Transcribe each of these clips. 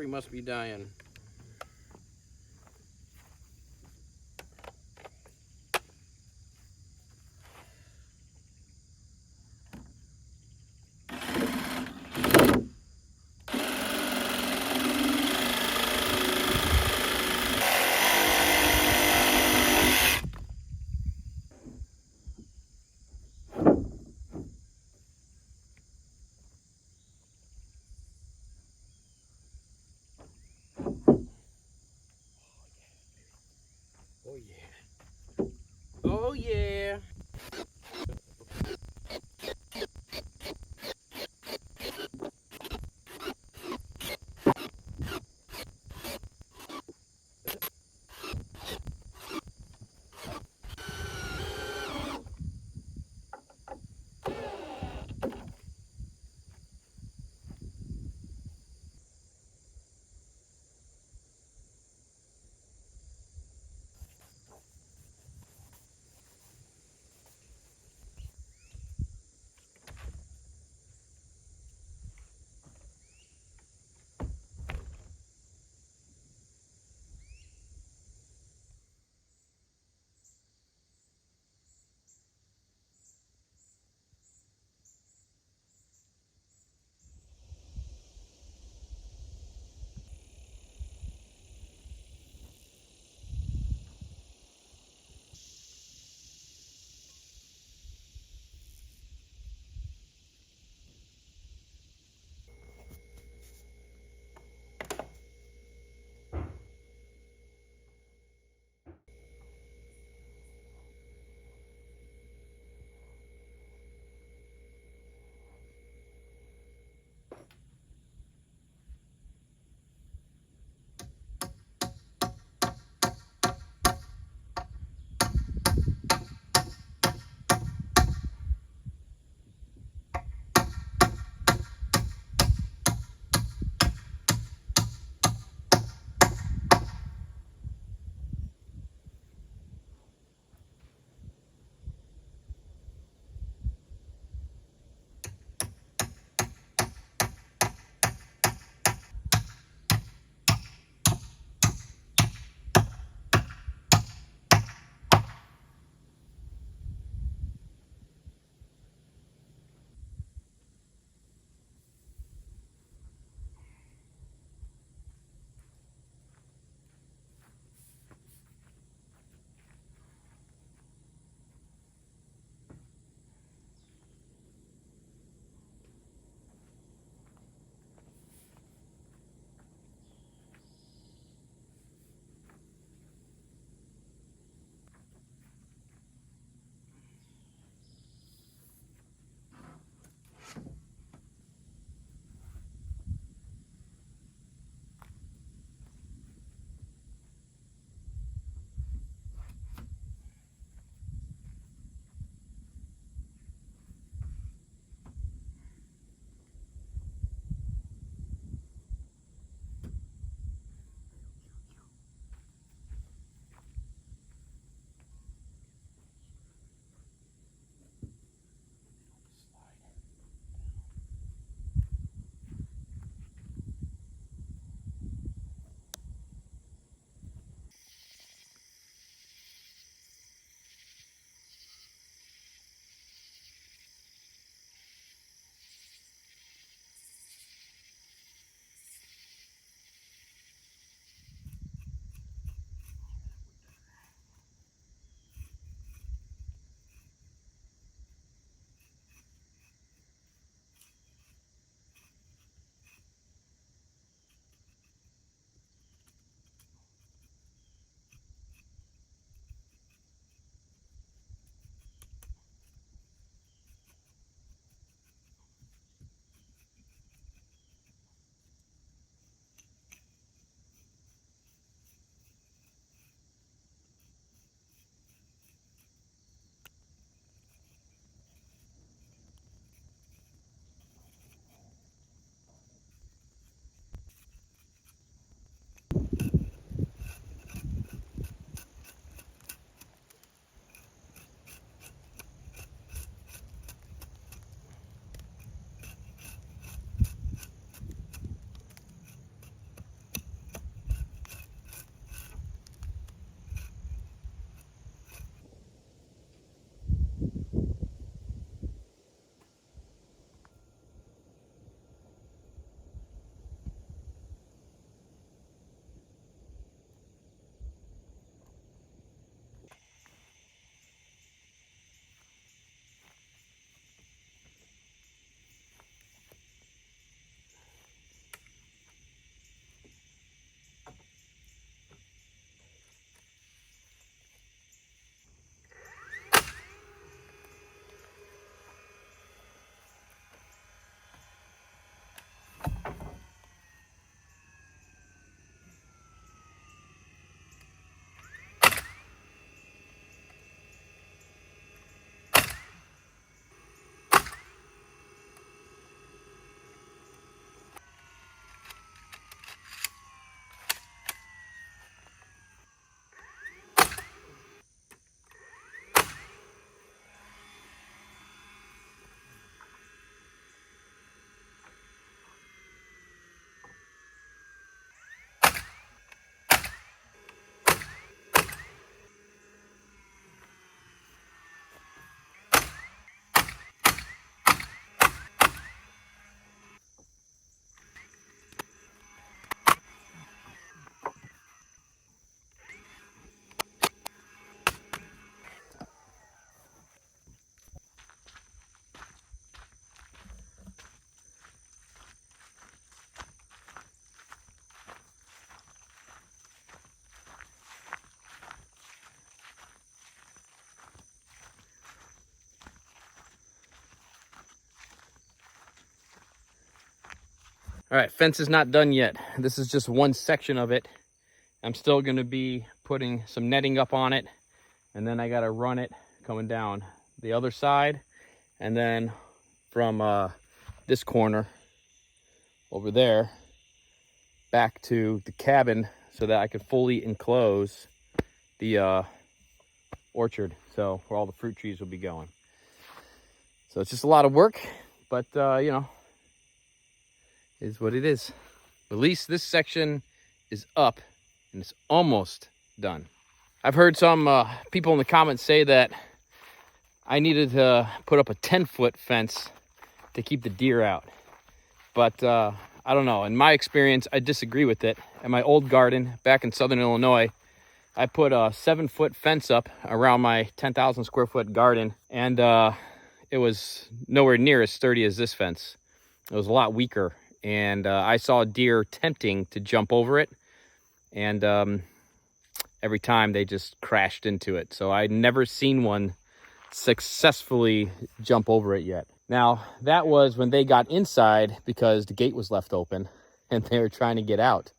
battery must be dying. Oh yeah. Oh yeah. All right, fence is not done yet. This is just one section of it. I'm still gonna be putting some netting up on it, and then I gotta run it coming down the other side, and then from this corner over there back to the cabin so that I could fully enclose the orchard, so where all the fruit trees will be going. So it's just a lot of work, but you know, is what it is. At least this section is up and it's almost done. I've heard some people in the comments say that I needed to put up a 10-foot fence to keep the deer out. But I don't know. In my experience, I disagree with it. At my old garden back in Southern Illinois, I put a 7-foot fence up around my 10,000 square foot garden, and it was nowhere near as sturdy as this fence. It was a lot weaker, and I saw deer attempting to jump over it, and every time they just crashed into it. So I'd never seen one successfully jump over it yet. Now, that was when they got inside because the gate was left open and they were trying to get out.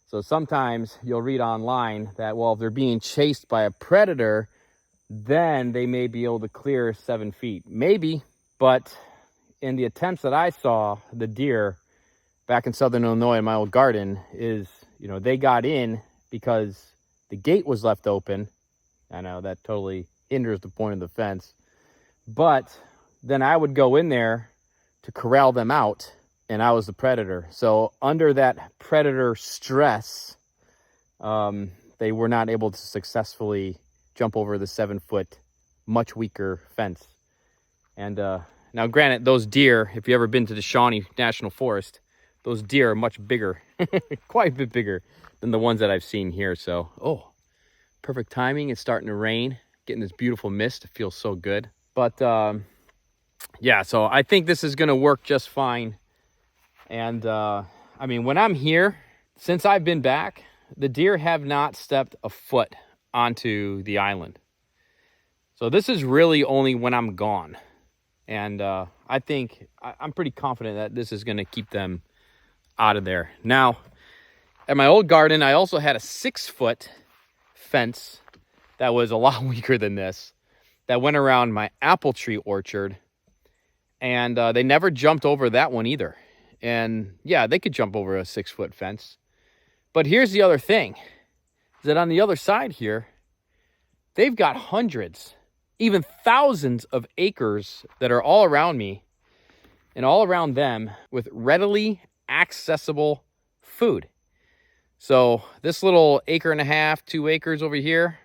So sometimes you'll read online that, well, if they're being chased by a predator, then they may be able to clear 7 feet. Maybe, but in the attempts that I saw, the deer back in Southern Illinois in my old garden is, you know, they got in because the gate was left open. I know that totally hinders the point of the fence. But then I would go in there to corral them out, and I was the predator. So under that predator stress, they were not able to successfully jump over the 7-foot, much weaker fence. And now, granted, those deer, if you've ever been to the Shawnee National Forest, those deer are much bigger, quite a bit bigger than the ones that I've seen here. So, oh, perfect timing. It's starting to rain, getting this beautiful mist. It feels so good. But yeah, so I think this is going to work just fine. And I mean, when I'm here, since I've been back, the deer have not stepped a foot onto the island. So this is really only when I'm gone. And I think I'm pretty confident that this is going to keep them out of there. Now, at my old garden, I also had a 6-foot fence that was a lot weaker than this, that went around my apple tree orchard. And they never jumped over that one either. And yeah, they could jump over a 6-foot fence. But here's the other thing, is that on the other side here, they've got hundreds, even thousands of acres that are all around me and all around them with readily accessible food. So this little 1.5 acres, 2 acres over here,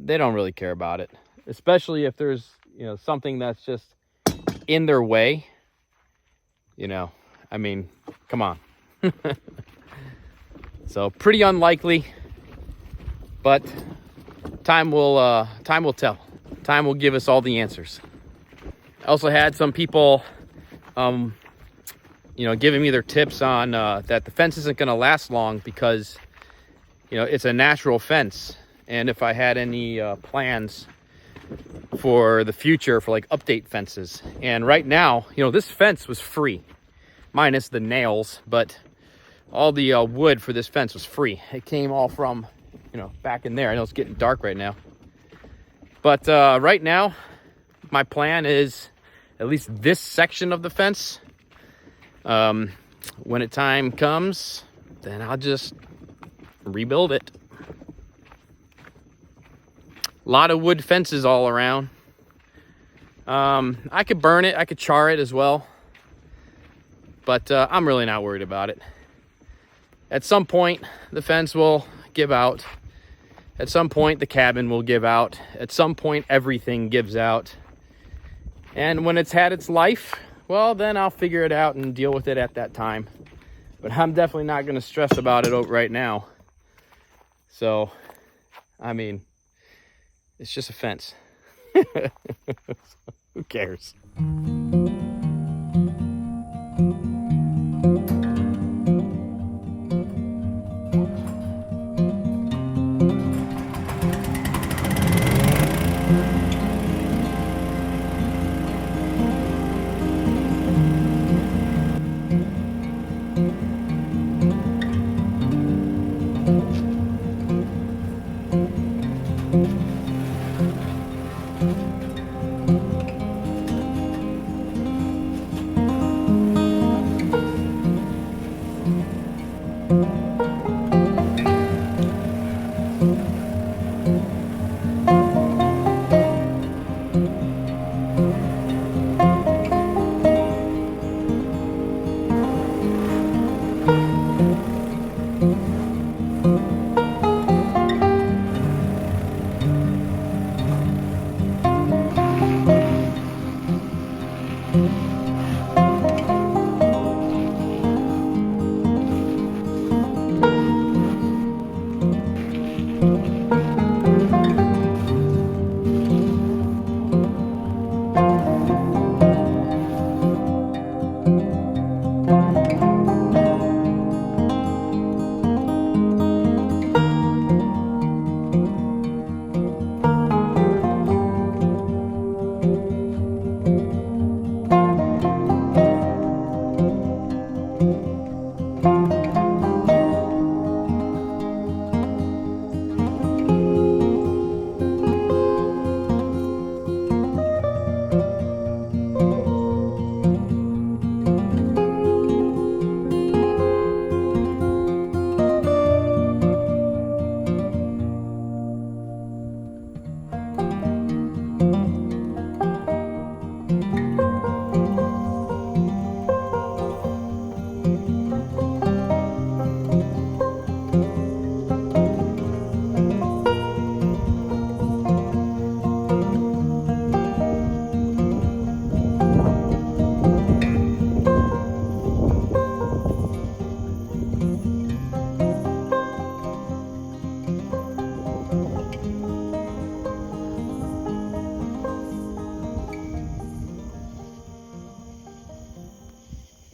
they don't really care about it, especially if there's, you know, something that's just in their way. You know, I mean, come on. So pretty unlikely, but time will tell. Time will give us all the answers. I also had some people, you know, giving me their tips on that the fence isn't going to last long because, you know, it's a natural fence. And if I had any plans for the future for like update fences. And right now, you know, this fence was free, minus the nails, but all the wood for this fence was free. It came all from, you know, back in there. I know it's getting dark right now. But right now, my plan is at least this section of the fence. When time comes, then I'll just rebuild it. A lot of wood fences all around. I could burn it. I could char it as well. But I'm really not worried about it. At some point, the fence will give out. At some point, the cabin will give out. At some point, everything gives out. And when it's had its life, well, then I'll figure it out and deal with it at that time. But I'm definitely not going to stress about it right now. So, I mean, it's just a fence. Who cares?